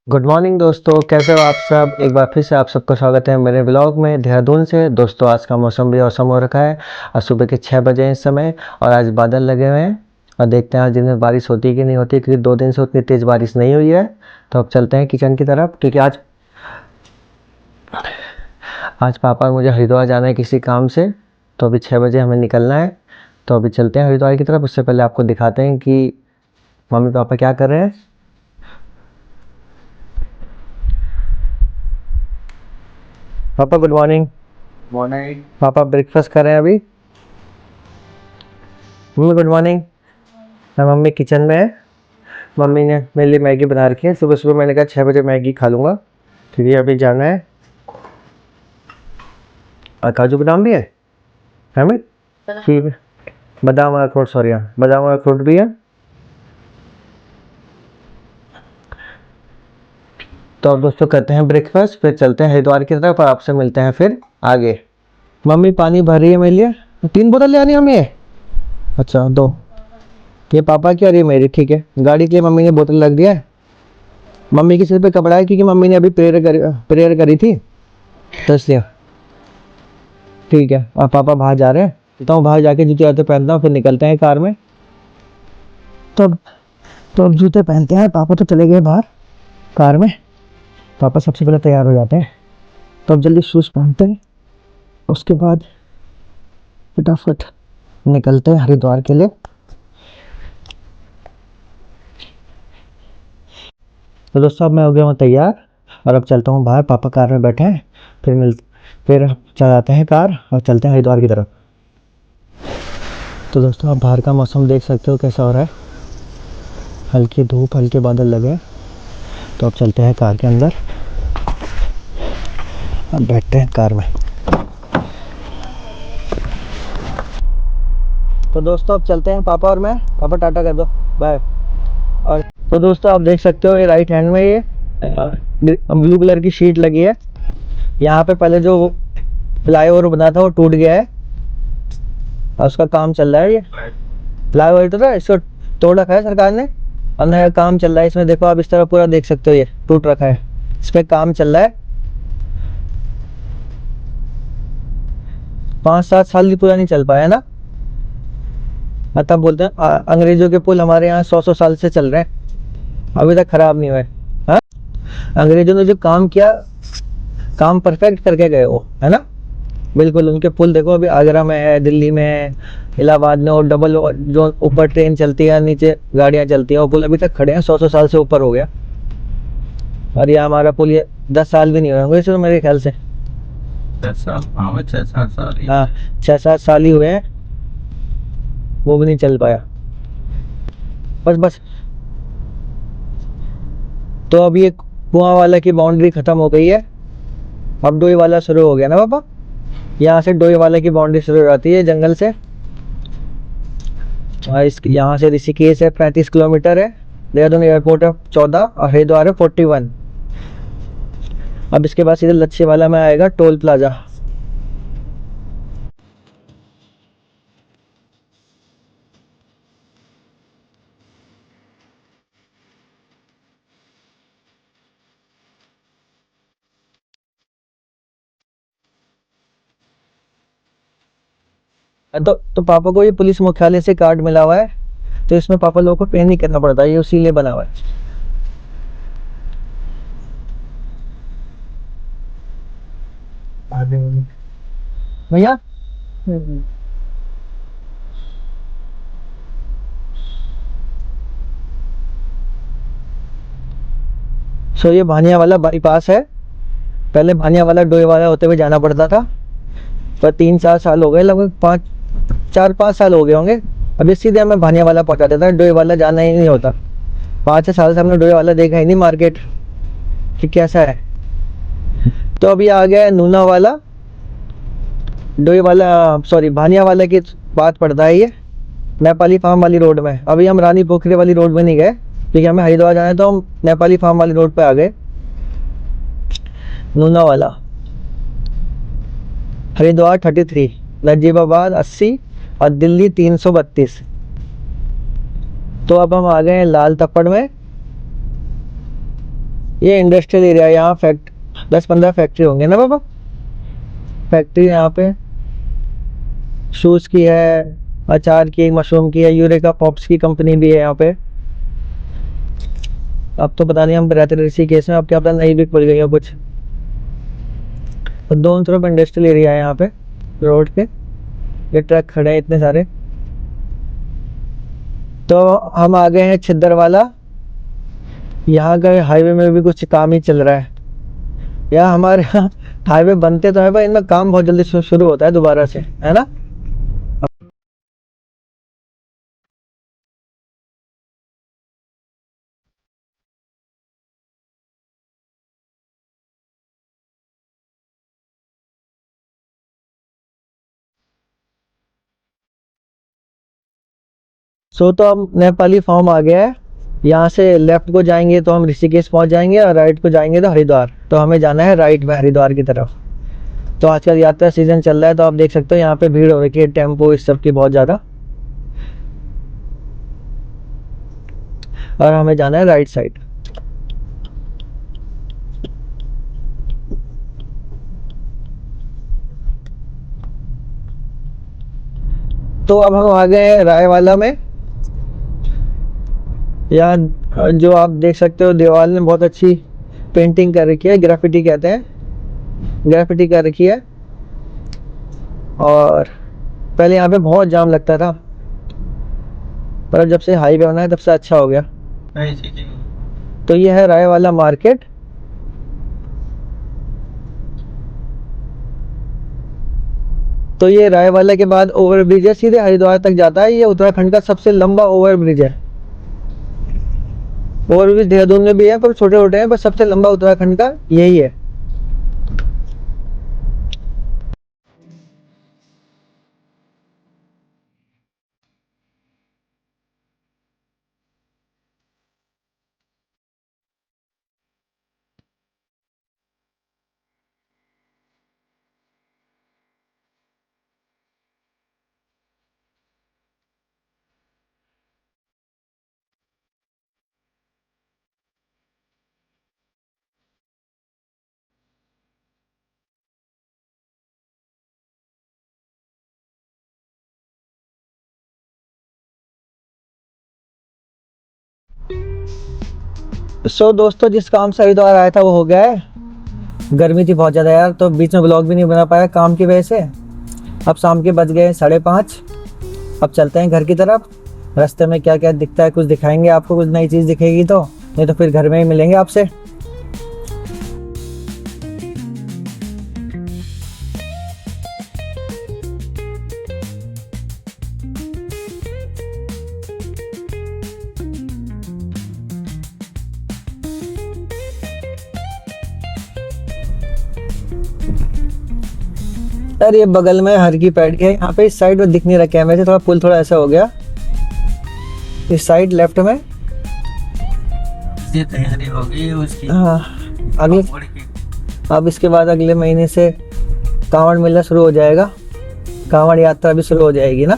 Good morning दोस्तों, कैसे हो आप सब। एक बार फिर से आप सबका स्वागत है मेरे ब्लॉग में देहरादून से। दोस्तों आज का मौसम भी औसम हो रखा है और सुबह के 6 बजे हैं इस समय और आज बादल लगे हुए हैं और देखते हैं आज दिन में बारिश होती है कि नहीं होती, क्योंकि 2 दिन से उतनी तेज़ बारिश नहीं हुई है। तो अब चलते हैं किचन की तरफ, क्योंकि आज पापा को मुझे हरिद्वार जाना है किसी काम से। तो अभी 6 बजे हमें निकलना है। तो अभी चलते हैं हरिद्वार की तरफ। उससे पहले आपको दिखाते हैं कि मम्मी पापा क्या कर रहे हैं। पापा गुड मॉर्निंग। मॉर्निंग। पापा ब्रेकफास्ट कर रहे हैं अभी। Mummy good morning. Mummy kitchen में है। मम्मी ने मेरे लिए मैगी बना रखी है। सुबह सुबह मैंने कहा 6 बजे मैगी खा लूँगा, क्योंकि अभी जाना है। और काजू बादाम भी है हमें, ठीक है। बादाम और अखरोट, सॉरी हाँ, बादाम और अखरोट भी है। तो अब दोस्तों करते हैं ब्रेकफास्ट, फिर चलते हैं हरिद्वार की तरफ और आपसे मिलते हैं फिर आगे। मम्मी पानी भर रही है मेरे लिए। 3 बोतल ले आनी हमें ये? अच्छा 2, ये पापा की और ये मेरी, ठीक है। गाड़ी के लिए मम्मी ने बोतल रख दिया है। मम्मी के सिर पे कपड़ा है, क्योंकि मम्मी ने अभी प्रेयर करी थी, तो इसलिए ठीक है। और पापा बाहर जा रहे हैं, तो बाहर जाके जूते आते पहनता हूँ, फिर निकलते हैं कार में। तो अब जूते पहनते हैं। पापा तो चले गए बाहर कार में। पापा सबसे पहले तैयार हो जाते हैं, तो अब जल्दी शूज़ पहनते हैं, उसके बाद फटाफट निकलते हैं हरिद्वार के लिए। तो दोस्तों अब मैं हो गया हूँ तैयार और अब चलता हूँ बाहर। पापा कार में बैठे हैं, फिर चलाते हैं कार और चलते हैं हरिद्वार की तरफ। तो दोस्तों आप बाहर का मौसम देख सकते हो कैसा हो रहा है। हल्की धूप, हल्के बादल लगे हैं। तो अब चलते हैं कार के अंदर, अब बैठते हैं कार में। तो दोस्तों अब चलते हैं पापा और मैं। पापा टाटा कर दो, बाय। और तो दोस्तों आप देख सकते हो ये राइट हैंड में ये ब्लू कलर की शीट लगी है। यहाँ पे पहले जो फ्लाईओवर बना था वो टूट गया है और उसका काम चल रहा है। ये फ्लाईओवर तो था, इसको तोड़ रखा है सरकार ने और नया काम चल रहा है इसमें। देखो आप इस तरह पूरा देख सकते हो, ये टूट रखा है, इस पर काम चल रहा है। 5-7 साल की पूरा नहीं चल पाया ना। तब बोलते हैं अंग्रेजों के पुल हमारे यहाँ 100 साल से चल रहे हैं, अभी तक खराब नहीं हुए। हाँ, अंग्रेजों ने जो काम किया, काम परफेक्ट करके गए वो, है ना। बिल्कुल, उनके पुल देखो अभी आगरा में है, दिल्ली में है, इलाहाबाद में, और डबल जो ऊपर ट्रेन चलती है नीचे गाड़ियाँ चलती हैं, वो पुल अभी तक खड़े हैं। 100 साल से ऊपर हो गया। और ये हमारा पुल ये 10 साल भी नहीं हुए होंगे इसमें मेरे ख्याल से। 6 साल, हाँ 6-7 साल ही। हाँ 6-7 साल ही हुए हैं, वो भी नहीं चल पाया। बस तो अभी एक कुआं वाला की बाउंड्री खत्म हो गई है, अब डोई वाला शुरू हो गया ना पापा। यहाँ से डोई वाला की बाउंड्री शुरू हो जाती है जंगल से। और इस यहाँ से ऋषिकेश है 35 किलोमीटर है, देहरादून एयरपोर्ट है 14 और हरिद्वार है 41। अब इसके बाद सीधे लच्छे वाला में आएगा टोल प्लाजा। तो पापा को ये पुलिस मुख्यालय से कार्ड मिला हुआ है, तो इसमें पापा लोगों को पे नहीं करना पड़ता, ये उसी लिए बना हुआ है। भैया सो ये भानिया वाला बाईपास है। पहले भानिया वाला डोई वाला होते हुए जाना पड़ता था, पर 3-4 साल हो गए, लगभग 4-5 साल हो गए होंगे। अभी सीधे हमें भानिया वाला पहुंचा देता है, डोई वाला जाना ही नहीं होता। 5-6 साल से हमने डोई वाला देखा ही नहीं मार्केट कि कैसा है। तो अभी आ गया है नूना वाला, डोई वाला, सॉरी भानिया वाला की बात पड़ता है ये, नेपाली फार्म वाली रोड में। अभी हम रानी पोखरी वाली रोड में नहीं गए, क्योंकि हमें हरिद्वार जाना है, तो हम नेपाली फार्म वाली रोड पे आ गए। नूना वाला हरिद्वार 33, नजीबाबाद 80 और दिल्ली 332। तो अब हम आ गए हैं लाल तप्पड़ में। ये इंडस्ट्रियल एरिया है, यहाँ 10-15 फैक्ट्री होंगे ना बाबा। फैक्ट्री यहाँ पे शूज़ की है, अचार की, मशरूम की है, यूरेका पॉप्स की कंपनी भी है यहाँ पे। अब तो पता नहीं, हम रहते ऋषिकेश में, अब क्या पता नहीं भी खुल गई है कुछ। तो दोनों तरफ इंडस्ट्रियल एरिया है यहाँ पे रोड के। ये ट्रक खड़े हैं इतने सारे। तो हम आ गए हैं छिद्दरवाला। यहाँ का हाईवे में भी कुछ काम ही चल रहा है। यहाँ हमारे यहाँ हाईवे बनते तो है पर इनमें काम बहुत जल्दी शुरू होता है दोबारा से, है ना। तो अब नेपाली फॉर्म आ गया है। यहाँ से लेफ्ट को जाएंगे तो हम ऋषिकेश पहुँच जाएंगे, और राइट को जाएंगे तो हरिद्वार। तो हमें जाना है राइट में हरिद्वार की तरफ। तो आजकल यात्रा सीजन चल रहा है, तो आप देख सकते हो यहाँ पे भीड़ हो रखी है, टेम्पो इस सब की बहुत ज़्यादा। और हमें जाना है राइट साइड। तो अब हम आ गए हैं रायवाला में। यहाँ जो आप देख सकते हो दीवार में बहुत अच्छी पेंटिंग कर रखी है, ग्राफिटी कहते हैं, ग्राफिटी कर रखी है। और पहले यहाँ पे बहुत जाम लगता था, पर जब से हाईवे बना है तब से अच्छा हो गया। तो ये है रायवाला मार्केट। तो ये रायवाला के बाद ओवरब्रिज है, सीधे हरिद्वार तक जाता है। ये उत्तराखंड का सबसे लंबा ओवरब्रिज है। ओवरब्रिज देहरादून में भी है पर छोटे छोटे हैं, पर सबसे लंबा उत्तराखंड का यही है। दोस्तों, जिस काम से हरिद्वार आया था वो हो गया है। गर्मी थी बहुत ज़्यादा यार, तो बीच में ब्लॉग भी नहीं बना पाया काम की वजह से। अब शाम के बज गए 5:30। अब चलते हैं घर की तरफ। रास्ते में क्या क्या दिखता है कुछ दिखाएंगे आपको, कुछ नई चीज़ दिखेगी तो, नहीं तो फिर घर में ही मिलेंगे आपसे। यार ये बगल में हर की पैड है, यहाँ पे इस साइड में दिख नहीं रहा कैमरे से, थोड़ा पुल थोड़ा ऐसा हो गया इस साइड लेफ्ट में। तैयारी होगी उसकी। हाँ, अगले अब इसके बाद अगले महीने से कांवड़ मेला शुरू हो जाएगा, कांवड़ यात्रा भी शुरू हो जाएगी ना।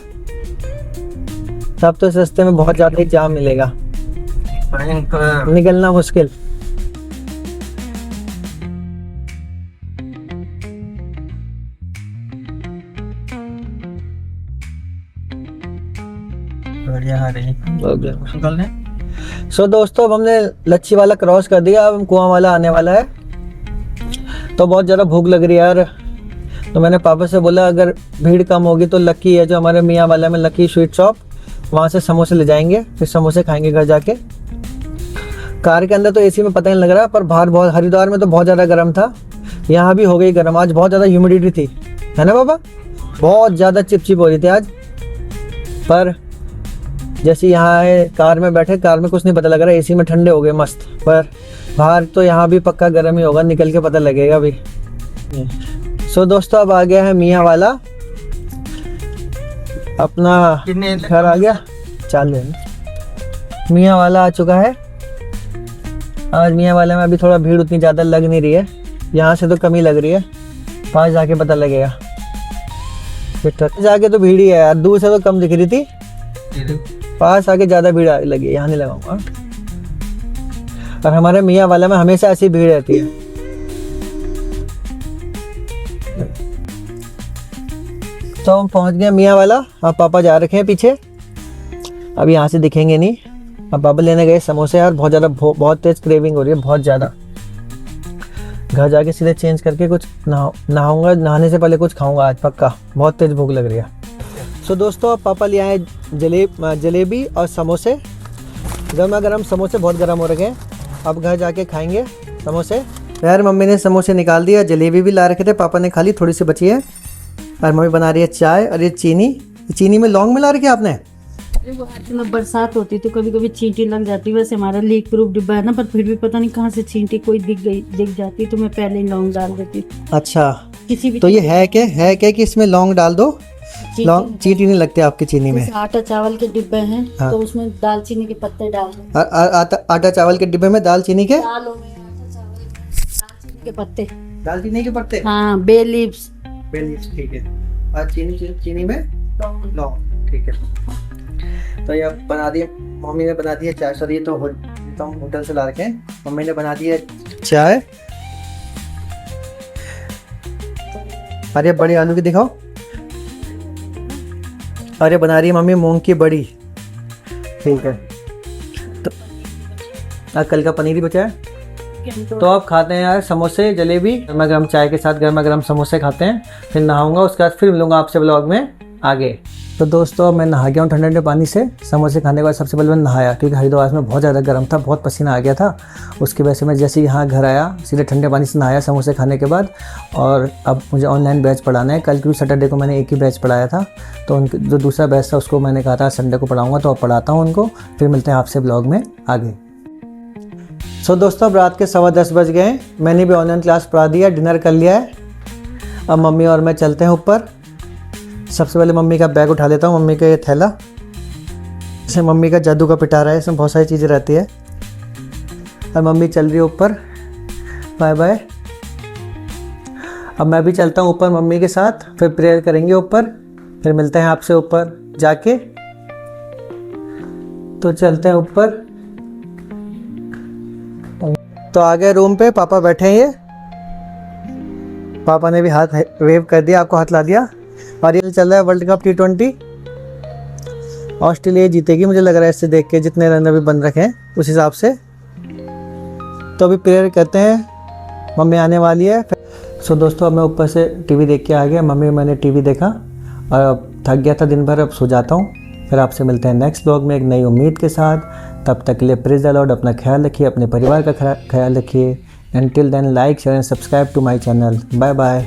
तब तो सस्ते में बहुत ज़्यादा ही जाम मिलेगा, निकलना मुश्किल। दोस्तों, अब हमने लच्छी वाला क्रॉस कर दिया, अब हम कुआं वाला आने वाला है। तो बहुत ज़्यादा भूख लग रही है यार, तो मैंने पापा से बोला अगर भीड़ कम होगी तो लक्की है जो हमारे मियाँ वाला में, लक्की स्वीट शॉप, वहाँ से समोसे ले जाएंगे, फिर समोसे खाएंगे घर जाके। कार के अंदर तो एसी में पता नहीं लग रहा, पर बाहर बहुत, हरिद्वार में तो बहुत ज़्यादा गर्म था, यहाँ भी हो गई गर्म। आज बहुत ज़्यादा ह्यूमिडिटी थी, है ना बाबा, बहुत ज़्यादा चिपचिप हो रही थी आज। पर जैसे यहाँ है, कार में बैठे, कार में कुछ नहीं पता लग रहा, एसी में ठंडे हो गए मस्त। पर बाहर तो यहाँ भी पक्का गर्म ही होगा, निकल के पता लगेगा अभी। दोस्तों, अब आ गया है मियाँ वाला, अपना घर आ गया। चल मियाँ वाला आ चुका है। आज मियाँ वाले में अभी थोड़ा भीड़ उतनी ज़्यादा लग नहीं रही है, यहाँ से तो कमी लग रही है, पास जाके पता लगेगा। जाके तो भीड़ ही है यार, दूर से तो कम दिख रही थी, पास आके ज़्यादा भीड़ लगी, यहाँ नहीं लगाऊंगा। और हमारे मियाँ वाला में हमेशा ऐसी भीड़ रहती है। तो हम पहुंच गए मियाँ वाला। अब पापा जा रखे हैं पीछे, अब यहाँ से दिखेंगे नहीं। अब पापा लेने गए समोसे यार, बहुत ज़्यादा बहुत तेज़ क्रेविंग हो रही है, बहुत ज़्यादा। घर जाके सीधे चेंज करके कुछ नहाऊंगा, नहाने से पहले कुछ खाऊंगा आज पक्का, बहुत तेज़ भूख लग रही है। सो दोस्तों, अब पापा ले आए जलेबी और समोसे। गर्मा गर्म समोसे, बहुत गर्म हो रखे हैं। अब घर जाके खाएंगे समोसे। यार मम्मी ने समोसे निकाल दिया, जलेबी भी ला रखे थे, पापा ने खा ली, थोड़ी सी बची है। और मम्मी बना रही है चाय, और ये चीनी में लौंग मिला रखी है आपने। मतलब बरसात होती तो कभी कभी चींटी लग जाती। वैसे हमारा लीक प्रूफ डिब्बा है ना, पर फिर भी पता नहीं कहाँ से चींटी कोई दिख जाती, तो मैं पहले ही लौंग डाल देती। अच्छा, किसी भी तो ये है क्या कि इसमें लौंग डाल दो, लौंग चींटी नहीं लगती आपकी चीनी में। आटा चावल के डिब्बे हैं हाँ। तो उसमें दालचीनी के पत्ते डाल दो। आटा चावल के डिब्बे में दालचीनी के दालचीनी के पत्ते, दालचीनी के पत्ते, हाँ, बे लीव्स, ठीक है। और चीनी में लौंग, ठीक है। तो ये बना दिए, मम्मी ने बना दी है चाय। सर ये तो होटल से ला रखे हैं, मम्मी ने बना दी है चाय। अरे बड़ी आलू की दिखाओ। अरे बना रही है मम्मी मूंग की बड़ी, ठीक है। तो कल का पनीर ही बचा है। तो अब खाते हैं यार समोसे जलेबी, गर्मा गर्म चाय के साथ गर्मा गर्म समोसे खाते हैं, फिर नहाऊंगा, उसके बाद फिर मिलूंगा आपसे ब्लॉग में आगे। तो दोस्तों, मैं नहा गया हूँ ठंडे ठंडे पानी से। समोसे खाने के बाद सबसे पहले मैं नहाया, क्योंकि हरिद्वार में बहुत ज़्यादा गर्म था, बहुत पसीना आ गया था। उसकी वजह से मैं जैसे ही यहाँ घर आया सीधे ठंडे पानी से नहाया समोसे खाने के बाद। और अब मुझे ऑनलाइन बैच पढ़ाना है कल, क्योंकि सैटरडे को मैंने एक ही बैच पढ़ाया था, तो उनके जो दूसरा बैच था उसको मैंने कहा था संडे को पढ़ाऊँगा, तो अब पढ़ाता हूँ उनको। फिर मिलते हैं आपसे ब्लॉग में आगे। सो दोस्तों, अब रात के 10:15 बज गए हैं। मैंने भी ऑनलाइन क्लास पढ़ा दिया, डिनर कर लिया है। अब मम्मी और मैं चलते हैं ऊपर। सबसे पहले मम्मी का बैग उठा लेता हूँ, मम्मी का ये थैला, इसे मम्मी का जादू का पिटारा है, इसमें बहुत सारी चीज़ें रहती है। और मम्मी चल रही है ऊपर, बाय बाय। अब मैं भी चलता हूँ ऊपर मम्मी के साथ, फिर प्रेयर करेंगे ऊपर, फिर मिलते हैं आपसे ऊपर जाके। तो चलते हैं ऊपर। तो आ गए रूम पे, पापा बैठे हैं। ये पापा ने भी हाथ वेव कर दिया, आपको हाथ ला दिया। और ये चल रहा है वर्ल्ड कप T20। ऑस्ट्रेलिया जीतेगी मुझे लग रहा है, इससे देख के जितने रन अभी बन रखे हैं उस हिसाब से। तो अभी प्रेयर करते हैं, मम्मी आने वाली है। सो दोस्तों, अब मैं ऊपर से टीवी देख के आ गया। मम्मी मैंने टीवी देखा और अब थक गया था दिन भर, अब सो जाता हूँ। फिर आपसे मिलते हैं नेक्स्ट ब्लॉग में एक नई उम्मीद के साथ। तब तक के लिए प्रेज द लॉर्ड, अपना ख्याल रखिए, अपने परिवार का ख्याल रखिए। And till then like share and subscribe to my channel. Bye bye.